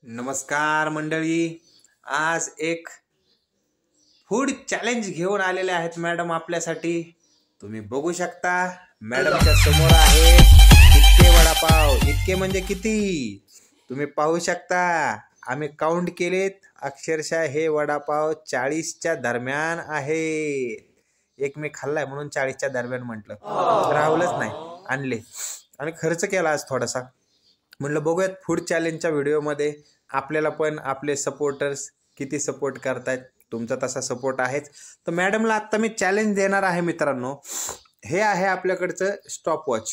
नमस्कार मंडळी. आज एक फूड चॅलेंज घेऊन आलेले आहेत मॅडम आपल्यासाठी. तुम्ही बघू शकता मॅडमच्या समोर आहे इतके वडापाव. इतके म्हणजे किती तुम्ही पाहू शकता. आम्ही काउंट केलेत. अक्षरशः हे वडापाव 40च्या दरम्यान आहेत. एक मी खाल्लाय म्हणून 40च्या दरम्यान म्हटलं. राहुलच नाही आणले आणि खर्च केला आज थोडासा. म्हटलं बघूयात फूड चॅलेंजच्या व्हिडिओमध्ये आपल्याला पण आपले सपोर्टर्स किती सपोर्ट करतायत. तुमचा तसा सपोर्ट आहेच. तर मॅडमला आत्ता मी चॅलेंज देणार आहे मित्रांनो. हे आहे आपल्याकडचं स्टॉपवॉच.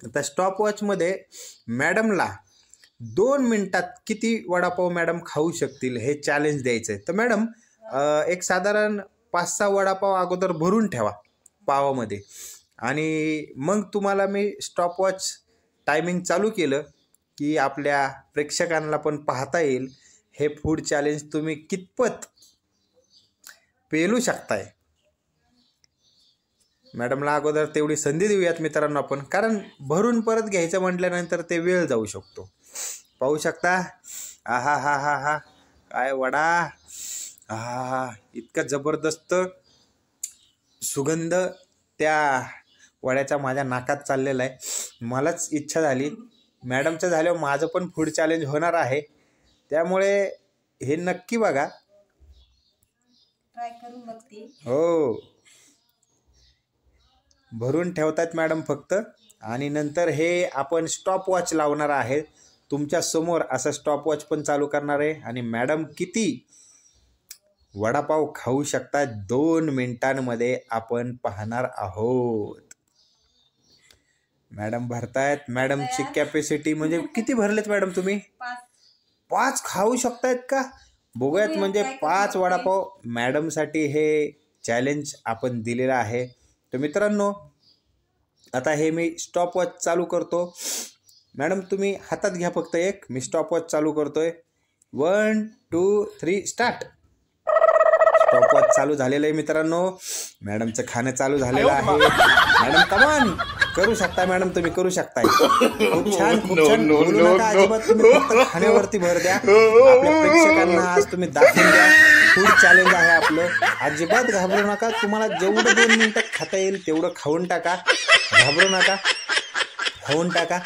तर स्टॉपवॉचमध्ये मॅडमला 2 मिनिटात किती वडापाव मॅडम खाऊ शकतील हे चॅलेंज द्यायचं आहे. तर मॅडम एक साधारण 5-6 वडापाव अगोदर भरून ठेवा पावामध्ये आणि मग तुम्हाला मी स्टॉपवॉच टायमिंग चालू केलं की आपल्या प्रेक्षकांना पण पाहता येईल हे फूड चॅलेंज तुम्ही कितपत पेलू शकताय. मॅडमला अगोदर तेवढी संधी देऊयात मित्रांनो आपण, कारण भरून परत घ्यायचं म्हटल्यानंतर ते वेळ जाऊ शकतो. पाहू शकता. आहा हा हा हा काय वडा. आहा इतका जबरदस्त सुगंध त्या वड्याचा माझ्या नाकात चाललेला आहे. मलाच इच्छा झाली. मॅडमचं झाल्यावर माझं पण फूड चॅलेंज होणार आहे. त्यामुळे हे नक्की बघा. ट्राय करून बघते. हो भरून ठेवतात मॅडम फक्त. आणि नंतर हे आपण स्टॉपवॉच लावणार आहे. तुमच्या समोर असं स्टॉपवॉच पण चालू करणार आहे आणि मॅडम किती वडापाव खाऊ शकतात 2 मिनिटांमध्ये आपण पाहणार आहोत. मॅडम भरतायत. मॅडमची कॅपॅसिटी म्हणजे किती भरलेत मॅडम तुम्ही? 5 खाऊ शकतायत का? बघूयात. म्हणजे 5 वडापाव मॅडमसाठी हे चॅलेंज आपण दिलेलं आहे. तर मित्रांनो आता हे मी स्टॉपवॉच चालू करतो. मॅडम तुम्ही हातात घ्या फक्त एक. मी स्टॉपवॉच चालू करतोय. 1 2 3 स्टार्ट. स्टॉपवॉच चालू झालेलं आहे मित्रांनो. मॅडमचं खाणं चालू झालेलं आहे. मॅडम कमॉन करू शकता. मॅडम तुम्ही करू शकताय. खूप छान खूप छान. बोलू नका अजिबात. तुम्ही फक्त खाण्यावरती भर द्या. आपल्या प्रेक्षकांना आज तुम्ही दाखवून द्या. फूड चॅलेंज आहे आपलं. अजिबात घाबरू नका. तुम्हाला जेवढं 2 मिनिटात खाता येईल तेवढं खाऊन टाका. घाबरू नका. खाऊन टाका.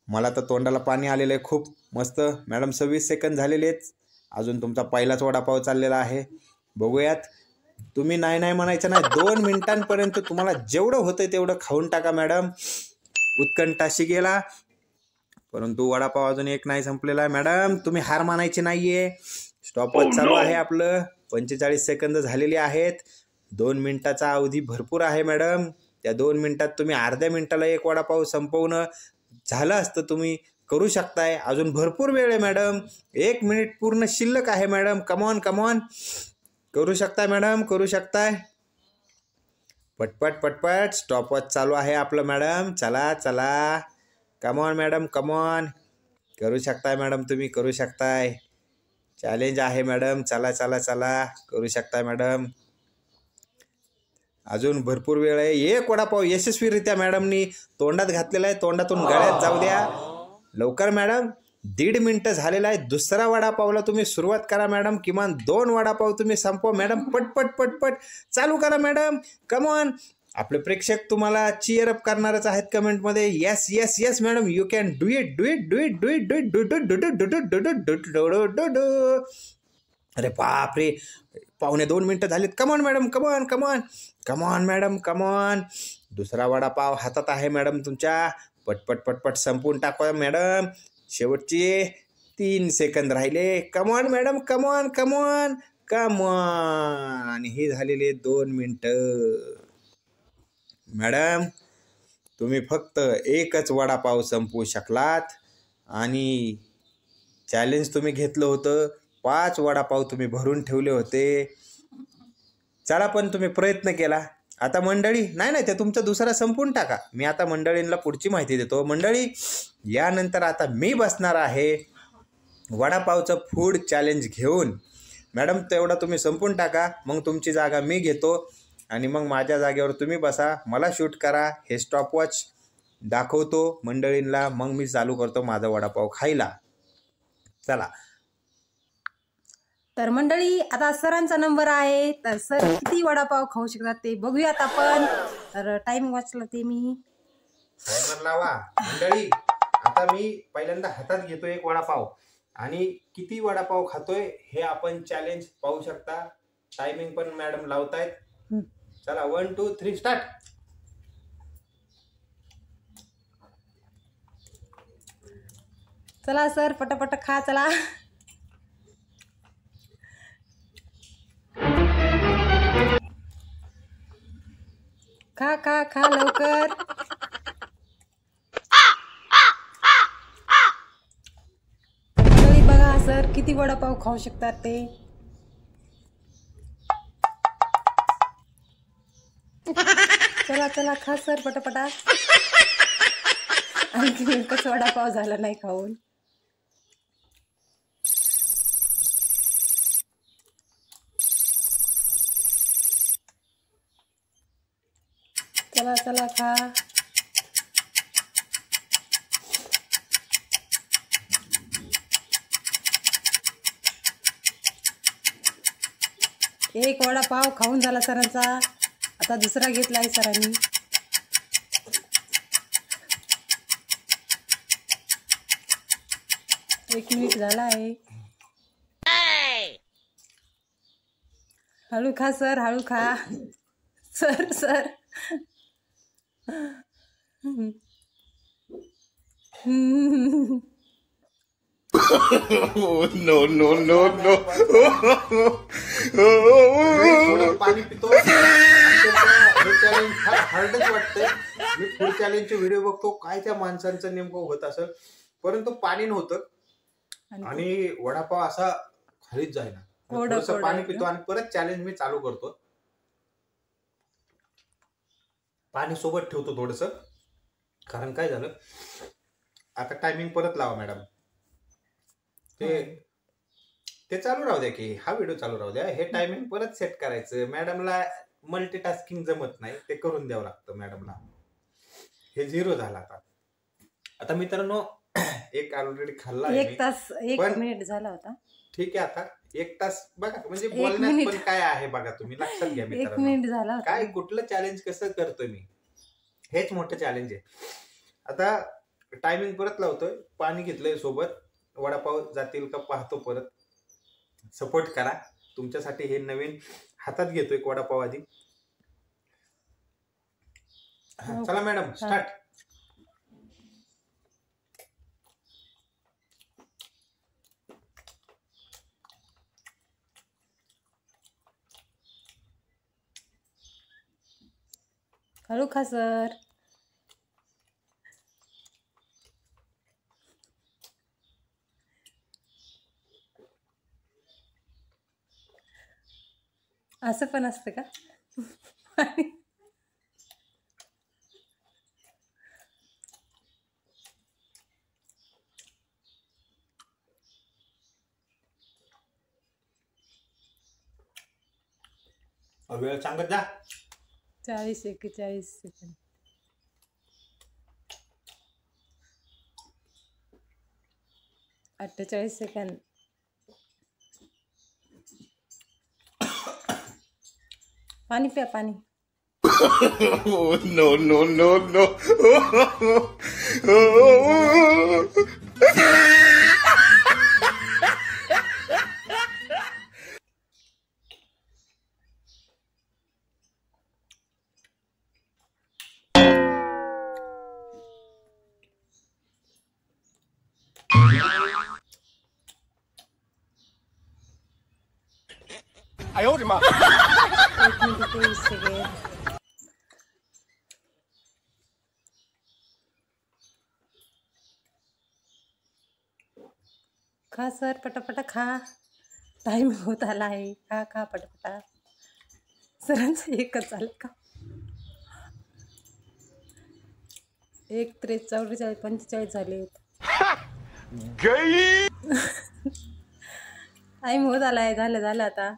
मला तर तोंडाला पाणी आलेलं आहे खूप मस्त. मॅडम 26 सेकंद झालेले आहेत. अजून तुमचा पहिलाच वडापाव चाललेला आहे. बघूयात. तुम्ही नाही नाही म्हणायचं नाही. 2 मिनिटांपर्यंत तुम्हाला जेवढं होतंय तेवढं खाऊन टाका मॅडम. उत्कंठाशी गेला. परंतु वडापाव अजून एक नाही संपलेला आहे. मॅडम तुम्ही हार मानायची नाहीये. स्टॉपवॉच चालू आहे आपलं. 45 सेकंद झालेली आहेत. 2 मिनिटाचा अवधी भरपूर आहे मॅडम. त्या 2 मिनिटात तुम्ही अर्ध्या मिनिटाला एक वडापाव संपवणं झालं असतं. तुम्ही करू शकताय. अजून भरपूर वेळ आहे मॅडम. 1 मिनिट पूर्ण शिल्लक आहे मॅडम. कमॉन कमॉन करू शकताय मॅडम. करू शकताय. पटपट पटपट. स्टॉपवॉच चालू आहे आपलं मॅडम. चला चला. Come on madam come on. करू शकताय मॅडम. तुम्ही करू शकताय. चॅलेंज आहे मॅडम. चला चला चला. करू शकताय मॅडम. अजून भरपूर वेळ आहे. एक वडापाव यशस्वीरित्या मॅडमनी तोंडात घातलेला आहे. तोंडातून गळ्यात जाऊ द्या लवकर मॅडम. 1.5 मिनिट झालेला आहे. दुसरा वडापावला तुम्ही सुरुवात करा मॅडम. किमान 2 वडापाव तुम्ही संपवा मॅडम. पटपट पटपट चालू करा मॅडम. कमॉन. आपले प्रेक्षक तुम्हाला चिअर अप करणारच आहेत कमेंटमध्ये. Yes yes yes madam you can do it do it do it do it do it do do do do do do do do do do. अरे बापरे 1.25 मिनिटं झालीत. Come on madam come on come on come on madam come on. दुसरा वडापाव हातात आहे madam तुमच्या. पटपट पटपट संपवून टाका मॅडम. शेवटचे 3 सेकंद राहिले. Come on madam come on come on come on. आणि हे झालेले 2 मिनिटं. मॅडम तुम्ही फक्त एकच वडापाव संपवू शकलात आणि चॅलेंज तुम्ही घेतलं होतं. 5 वडापाव तुम्ही भरून ठेवले होते. चला पण तुम्ही प्रयत्न केला. आता मंडळी नाही नाही ते तुमचा दुसरा संपून टाका. मी आता मंडळींना पुढची माहिती देतो. मंडळी यानंतर आता मी बसणार आहे वडापावचं फूड चॅलेंज घेऊन. मॅडम तेवढा तुम्ही संपून टाका. मग तुमची जागा मी घेतो आणि मग माझ्या जागेवर तुम्ही बसा. मला शूट करा. हे स्टॉपवॉच दाखवतो मंडळींना. मग मी चालू करतो माझा वडापाव खायला. चला. तर मंडळी आता सरांचा नंबर आहे, तर सर किती वडापाव खाऊ शकतात ते बघूयात आपण. तर टाइम वाचला ते मी टायमर लावा मंडळी. आता मी पहिल्यांदा हातात घेतो एक वडापाव आणि किती वडापाव खातोय हे आपण चॅलेंज पाहू शकता. टायमिंग पण मॅडम लावतायत. चला 1 2 3 स्टार्ट. चला सर पटापट खा चला. खा खा खा लवकर. मंडळी बघा सर किती वडापाव खाऊ शकतात ते. चला चला खा सर पटापटा. आणखी एकच वडापाव झाला नाही खाऊन. चला चला खा. एक वडापाव खाऊन झाला सरांचा, आता दुसरा घेतलाय सरांनी. एक मिनिट झाला आहे. हळू खा सर हळू खा. Sir sir no no no no. थोडं पाणी पितो. हे चॅलेंज फार हार्डच वाटतंय. मी फुल चॅलेंजचे व्हिडिओ बघतो काय त्या माणसांचं नेमकं होत असेल, परंतु पाणी नव्हतं आणि वडापाव असा खालीच जाईना. थोडंसं पाणी पितो आणि परत चॅलेंज मी चालू करतो. पाणी सोबत ठेवतो थोडंसं, कारण काय झालं आता टायमिंग परत लावा मॅडम. ते चालू राहू द्या की हा व्हिडिओ चालू राहू द्या. हे टायमिंग परत सेट करायचं. मॅडमला मल्टीटास्किंग जमत नाही, ते करून द्यावं लागतं मॅडमला. हे 0 झाला आता. आता मित्रांनो एक ऑलरेडी खाल्ला आहे. 1 तास 1 मिनिट झाला होता. ठीक आहे आता 1 तास बघा, म्हणजे बोलण्यात पण काय आहे बघा, तुम्ही लक्षात घ्या 1 मिनिट झाला होता. काय कुठलं चॅलेंज कसं करतोय मी, हेच मोठं चॅलेंज आहे. आता टायमिंग परत लावतोय. पाणी घेतलंय सोबत. वडापाव जातील का पाहतो परत. सपोर्ट करा. तुमच्यासाठी हे नवीन हातात घेतो एक वडापाव आधी. चला मॅडम स्टार्ट. हळू खा सर. असं पण असतं का? वेळ सांगत जा. 41 सेकंद. 48 सेकंद. पाणी प्या पाणी. No no no no. I owed him up. 1 minute 23 second. खा सर पटापटा खा. टाइम होत आला आहे. खा खा पटापटा. सरांचं एकच झालं का? 1 43 44 45 झाले. टाइम होत आलाय. झालं आता.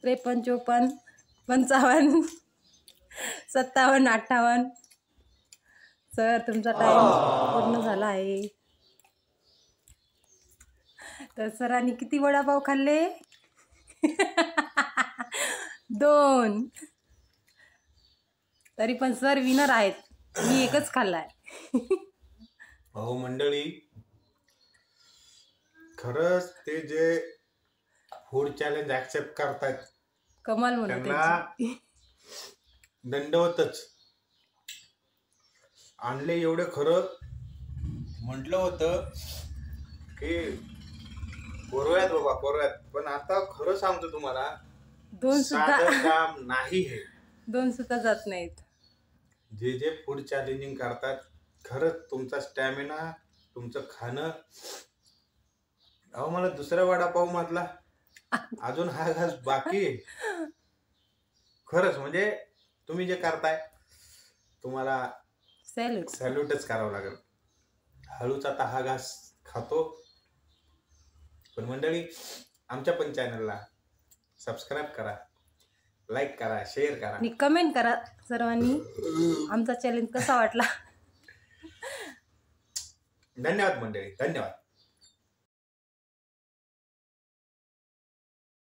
53 54 55 57 58. सर तुमचा टाइम पूर्ण झाला आहे. तर सरांनी किती वडापाव खाल्ले? 2. तरी पण सर विनर आहेत, मी एकच खाल्लाय. अहो मंडळी, खरंच ते जे फूड चॅलेंज ऍक्सेप्ट करतायत कमाल म्हणून त्यांना दंडवतच. आणले एवढे, खरं म्हटलं होतं की करूयात बाबा करूयात, पण आता खरं सांगतो तुम्हाला 2 सुद्धा साधं काम नाही हे. 2 सुद्धा जात नाहीत. जे जे फूड चॅलेंजिंग करतात, खरंच तुमचा स्टॅमिना, तुमचं खाणं. अहो मला दुसऱ्या वडापाव मधला अजून हा घास बाकी आहे. खरंच म्हणजे तुम्ही जे करताय तुम्हाला सॅल्यूट. सॅल्यूटच करावं लागेल. हळूच आता हा घास खातो. पण मंडळी, आमच्या पण चॅनलला सबस्क्राईब करा, लाईक करा, शेअर करा आणि कमेंट करा सर्वांनी आमचा चॅलेंज कसा वाटला. धन्यवाद मंडळी, धन्यवाद.